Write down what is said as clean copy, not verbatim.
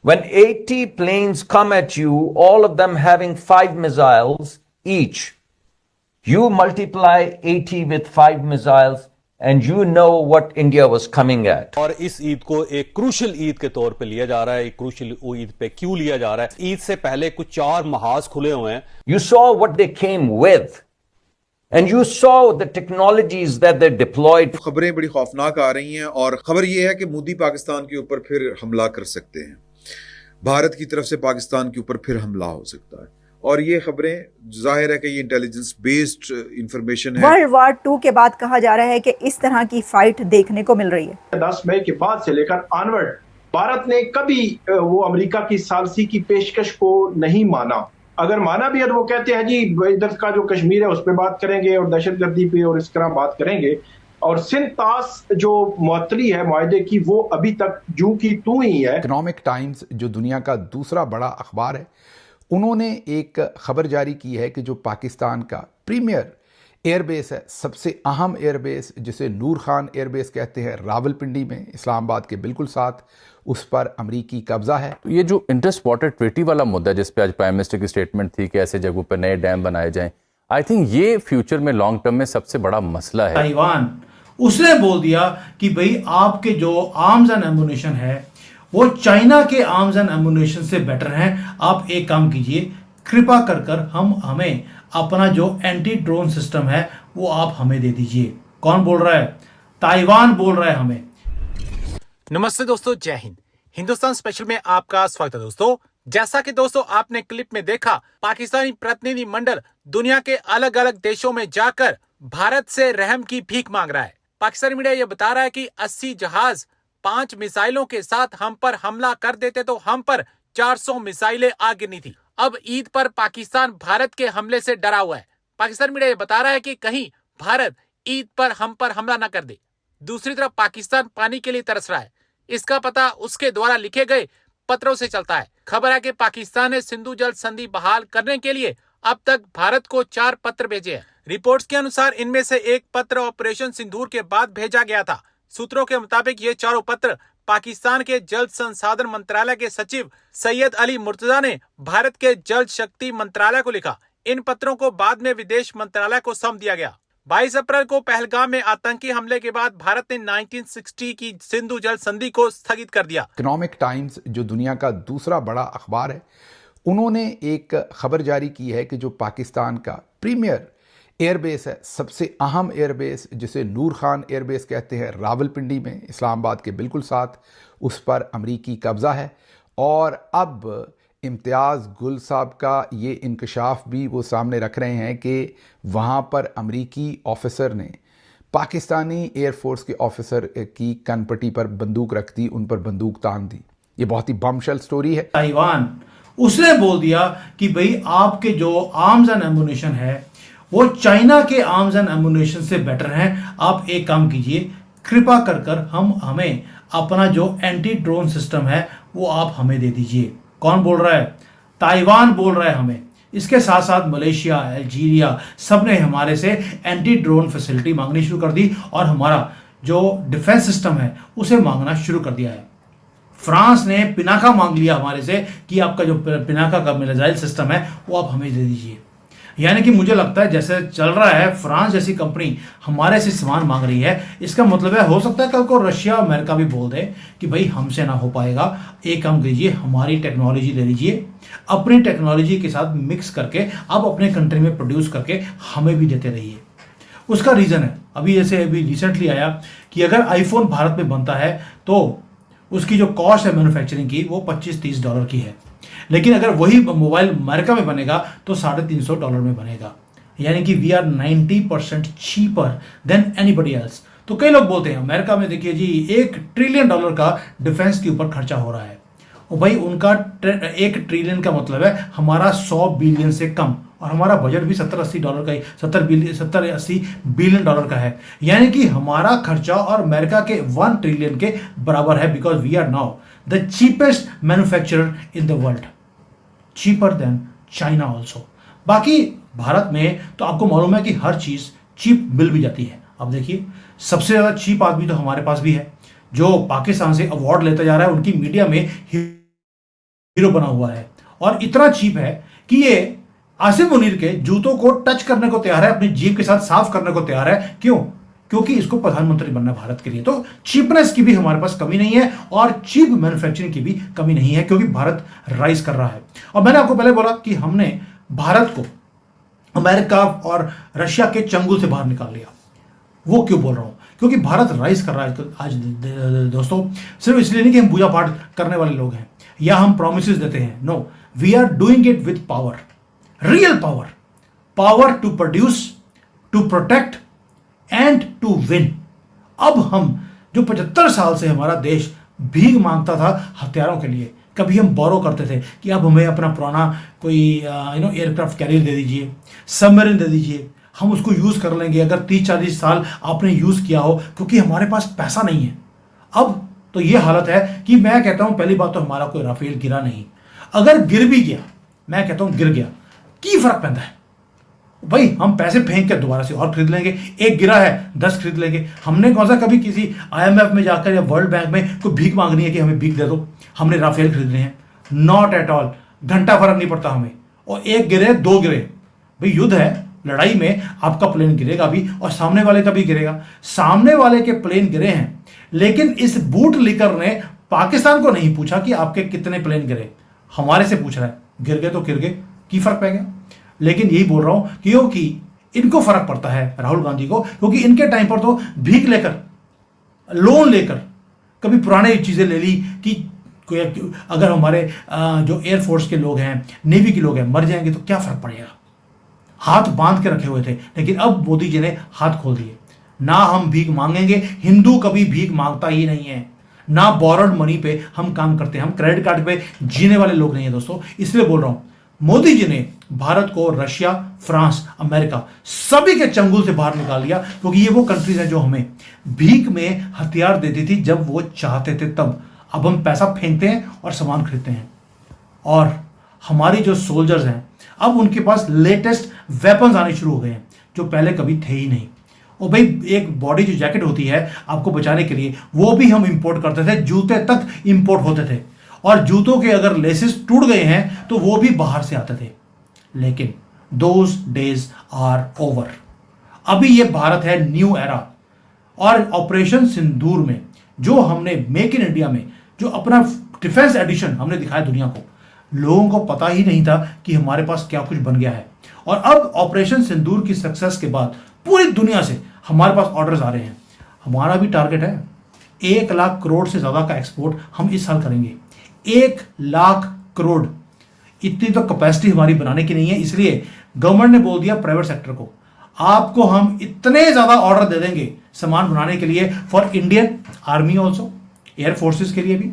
When 80 planes come at you, all of them having 5 missiles each, you multiply 80 with 5 missiles and you know what India was coming at. और इस ईद को एक crucial Eid के तौर पे लिया जा रहा है। एक क्रूशल ईद पे क्यों लिया जा रहा है? ईद से पहले कुछ 4 महाज खुले हुए हैं। You saw what they came with. And you saw the technologies that they deployed. खबरें बड़ी खौफनाक आ रही हैं और खबर यह है कि मोदी पाकिस्तान के ऊपर फिर हमला कर सकते हैं। भारत की तरफ से पाकिस्तान के ऊपर फिर हमला हो सकता है और ये खबरें जाहिर है कि ये इंटेलिजेंस बेस्ड इंफॉर्मेशन है। वर्ल्ड वॉर 2 के बाद कहा जा रहा है कि इस तरह की फाइट देखने को मिल रही है। 10 मई के बाद से लेकर ऑनवर्ड भारत ने कभी वो अमेरिका की सालसी की पेशकश को नहीं माना। अगर माना भी है तो वो कहते हैं जी इधर का जो कश्मीर है उस पर बात करेंगे और दहशतगर्दी पे और इस तरह बात करेंगे। और सिंतास जो मुअत्तली है मुआहदे की वो अभी तक जू की तू ही है। इकोनॉमिक टाइम्स जो दुनिया का दूसरा बड़ा अखबार है, उन्होंने एक खबर जारी की है कि जो पाकिस्तान का प्रीमियर एयरबेस है, सबसे अहम एयरबेस जिसे नूर खान एयरबेस कहते हैं, रावलपिंडी में इस्लामाबाद के बिल्कुल साथ, उस पर अमरीकी कब्जा है। तो ये जो इंटरेस्ट वाटर ट्रीटी वाला मुद्दा है जिस पे आज प्राइम मिनिस्टर की स्टेटमेंट थी कि ऐसे जगहों पर नए डैम बनाए जाएं, आई थिंक ये फ्यूचर में लॉन्ग टर्म में सबसे बड़ा मसला है। ताइवान उसने बोल दिया कि भाई आपके जो आर्म्स एंड एम्युनिशन है वो चाइना के आर्म्स एंड एम्युनिशन से बेटर हैं। आप एक काम कीजिए, कृपा कर हमें अपना जो एंटी ड्रोन सिस्टम है वो आप हमें दे दीजिए। कौन बोल रहा है? ताइवान बोल रहा है हमें। नमस्ते दोस्तों, जय हिंद। हिंदुस्तान स्पेशल में आपका स्वागत है दोस्तों। जैसा कि दोस्तों आपने क्लिप में देखा, पाकिस्तानी प्रतिनिधि मंडल दुनिया के अलग अलग देशों में जाकर भारत से रहम की भीख मांग रहा है। पाकिस्तानी मीडिया यह बता रहा है कि 80 जहाज 5 मिसाइलों के साथ हम पर हमला कर देते तो हम पर 400 मिसाइलें आ गिरनी थी। अब ईद पर पाकिस्तान भारत के हमले से डरा हुआ है। पाकिस्तान मीडिया यह बता रहा है कि कहीं भारत ईद पर हमला न कर दे। दूसरी तरफ पाकिस्तान पानी के लिए तरस रहा है। इसका पता उसके द्वारा लिखे गए पत्रों से चलता है। खबर है कि पाकिस्तान ने सिंधु जल संधि बहाल करने के लिए अब तक भारत को 4 पत्र भेजे हैं। रिपोर्ट्स के अनुसार इनमें से एक पत्र ऑपरेशन सिंदूर के बाद भेजा गया था। सूत्रों के मुताबिक ये चारों पत्र पाकिस्तान के जल संसाधन मंत्रालय के सचिव सैयद अली मुर्तजा ने भारत के जल शक्ति मंत्रालय को लिखा। इन पत्रों को बाद में विदेश मंत्रालय को सौंप दिया गया। 22 अप्रैल को पहलगाम में आतंकी हमले के बाद भारत ने 1960 की सिंधु जल संधि को स्थगित कर दिया। इकोनॉमिक टाइम्स जो दुनिया का दूसरा बड़ा अखबार है, उन्होंने एक खबर जारी की है कि जो पाकिस्तान का प्रीमियर एयरबेस है, सबसे अहम एयरबेस जिसे नूर खान एयरबेस कहते हैं, रावलपिंडी में इस्लामाबाद के बिल्कुल साथ, उस पर अमरीकी कब्जा है। और अब इम्तियाज़ गुल साहब का ये इंकशाफ भी वो सामने रख रहे हैं कि वहाँ पर अमरीकी ऑफिसर ने पाकिस्तानी एयरफोर्स के ऑफिसर की कनपट्टी पर बंदूक रख दी, उन पर बंदूक तान दी। ये बहुत ही बमशल स्टोरी है। ताइवान उसने बोल दिया कि भाई आपके जो आर्म्स एंड एम्युनिशन है वो चाइना के आर्म्स एंड एम्युनिशन से बेटर हैं। आप एक काम कीजिए, कृपा कर हमें अपना जो एंटी ड्रोन सिस्टम है वो आप हमें दे दीजिए। कौन बोल रहा है? ताइवान बोल रहा है हमें। इसके साथ साथ मलेशिया, अल्जीरिया सब ने हमारे से एंटी ड्रोन फैसिलिटी मांगनी शुरू कर दी और हमारा जो डिफेंस सिस्टम है उसे मांगना शुरू कर दिया है। फ्रांस ने पिनाका मांग लिया हमारे से कि आपका जो पिनाका का मिसाइल सिस्टम है वो आप हमें दे दीजिए। यानी कि मुझे लगता है जैसे चल रहा है, फ्रांस जैसी कंपनी हमारे से सामान मांग रही है। इसका मतलब है हो सकता है कल को रशिया अमेरिका भी बोल दे कि भाई हमसे ना हो पाएगा, एक काम कीजिए, हमारी टेक्नोलॉजी ले लीजिए, अपनी टेक्नोलॉजी के साथ मिक्स करके आप अपने कंट्री में प्रोड्यूस करके हमें भी देते रहिए। उसका रीज़न है अभी रिसेंटली आया कि अगर आईफोन भारत में बनता है तो उसकी जो कॉस्ट है मैन्युफैक्चरिंग की वो $25-30 की है, लेकिन अगर वही मोबाइल अमेरिका में बनेगा तो $350 में बनेगा। यानी कि we are 90% cheaper than anybody else. तो कई लोग बोलते हैं अमेरिका में देखिए जी $1 ट्रिलियन का डिफेंस के ऊपर खर्चा हो रहा है। और भाई उनका 1 ट्रिलियन का मतलब है हमारा 100 बिलियन से कम, और हमारा बजट भी $70-80 का ही, 70-80 बिलियन डॉलर का है। यानी कि हमारा खर्चा और अमेरिका के 1 ट्रिलियन के बराबर है, because we are now the cheapest manufacturer in the world, cheaper than China also. बाकी भारत में तो आपको मालूम है कि हर चीज चीप मिल भी जाती है। अब देखिए सबसे ज्यादा चीप आदमी तो हमारे पास भी है, जो पाकिस्तान से अवार्ड लेता जा रहा है। उनकी मीडिया में हीरो बना हुआ है और इतना चीप है कि ये आसिम मुनीर के जूतों को टच करने को तैयार है, अपनी जीभ के साथ साफ करने को तैयार है। क्यों? क्योंकि इसको प्रधानमंत्री बनना है भारत के लिए। तो चीपनेस की भी हमारे पास कमी नहीं है और चीप मैन्युफैक्चरिंग की भी कमी नहीं है, क्योंकि भारत राइज कर रहा है। और मैंने आपको पहले बोला कि हमने भारत को अमेरिका और रशिया के चंगुल से बाहर निकाल लिया। वो क्यों बोल रहा हूं? क्योंकि भारत राइज कर रहा है आज दोस्तों, सिर्फ इसलिए नहीं कि हम पूजा पाठ करने वाले लोग हैं या हम प्रॉमिसेस देते हैं। No, we are doing it with power, real power, power to produce, to protect and to win. अब हम जो 75 साल से हमारा देश भीख मांगता था हथियारों के लिए, कभी हम बोरो करते थे कि अब हमें अपना पुराना कोई एयरक्राफ्ट कैरियर दे दीजिए, सबमरीन दे दीजिए, हम उसको यूज कर लेंगे अगर 30-40 साल आपने यूज किया हो, क्योंकि हमारे पास पैसा नहीं है। अब तो ये हालत है कि मैं कहता हूं, पहली बात तो हमारा कोई राफेल गिरा नहीं, अगर गिर भी गया, मैं कहता हूं गिर गया, की फर्क पैदा है भाई? हम पैसे फेंक कर दोबारा से और खरीद लेंगे। एक गिरा है 10 खरीद लेंगे। हमने कौन सा कभी किसी IMF में जाकर या वर्ल्ड बैंक में कोई भीख मांगनी है कि हमें भीख दे दो, हमने राफेल खरीदने हैं? नॉट एट ऑल, घंटा फर्क नहीं पड़ता हमें। और एक गिरे 2 गिरे, भाई युद्ध है, लड़ाई में आपका प्लेन गिरेगा भी और सामने वाले का भी गिरेगा। सामने वाले के प्लेन गिरे हैं, लेकिन इस बूट लीकर ने पाकिस्तान को नहीं पूछा कि आपके कितने प्लेन गिरे, हमारे से पूछ रहा है। गिर गए तो गिर गए, की फर्क पड़ गया? लेकिन यही बोल रहा हूं क्योंकि इनको फर्क पड़ता है, राहुल गांधी को, क्योंकि इनके टाइम पर तो भीख लेकर, लोन लेकर, कभी पुराने चीजें ले ली कि अगर हमारे जो एयरफोर्स के लोग हैं, नेवी के लोग हैं, मर जाएंगे तो क्या फर्क पड़ेगा, हाथ बांध के रखे हुए थे। लेकिन अब मोदी जी ने हाथ खोल दिए। ना हम भीख मांगेंगे, हिंदू कभी भीख मांगता ही नहीं है, ना बोरोड मनी पे हम काम करते हैं, हम क्रेडिट कार्ड पे जीने वाले लोग नहीं है दोस्तों। इसलिए बोल रहा हूं, मोदी जी ने भारत को रशिया, फ्रांस, अमेरिका सभी के चंगुल से बाहर निकाल दिया, क्योंकि ये वो कंट्रीज हैं जो हमें भीख में हथियार देती थी जब वो चाहते थे तब। अब हम पैसा फेंकते हैं और सामान खरीदते हैं, और हमारी जो सोल्जर्स हैं अब उनके पास लेटेस्ट वेपन्स आने शुरू हो गए हैं जो पहले कभी थे ही नहीं। और भाई एक बॉडी जो जैकेट होती है आपको बचाने के लिए, वो भी हम इंपोर्ट करते थे, जूते तक इंपोर्ट होते थे, और जूतों के अगर लेसेस टूट गए हैं तो वो भी बाहर से आते थे। लेकिन दोज डेज आर ओवर। अभी ये भारत है न्यू एरा। और ऑपरेशन सिंदूर में जो हमने मेक इन इंडिया में जो अपना डिफेंस एडिशन हमने दिखाया दुनिया को, लोगों को पता ही नहीं था कि हमारे पास क्या कुछ बन गया है। और अब ऑपरेशन सिंदूर की सक्सेस के बाद पूरी दुनिया से हमारे पास ऑर्डर्स आ रहे हैं। हमारा भी टारगेट है 1 लाख करोड़ से ज्यादा का एक्सपोर्ट हम इस साल करेंगे। 1 लाख करोड़, इतनी तो कैपेसिटी हमारी बनाने की नहीं है। इसलिए गवर्नमेंट ने बोल दिया प्राइवेट सेक्टर को, आपको हम इतने ज्यादा ऑर्डर दे देंगे सामान बनाने के लिए, for Indian army also, air forces के लिए भी,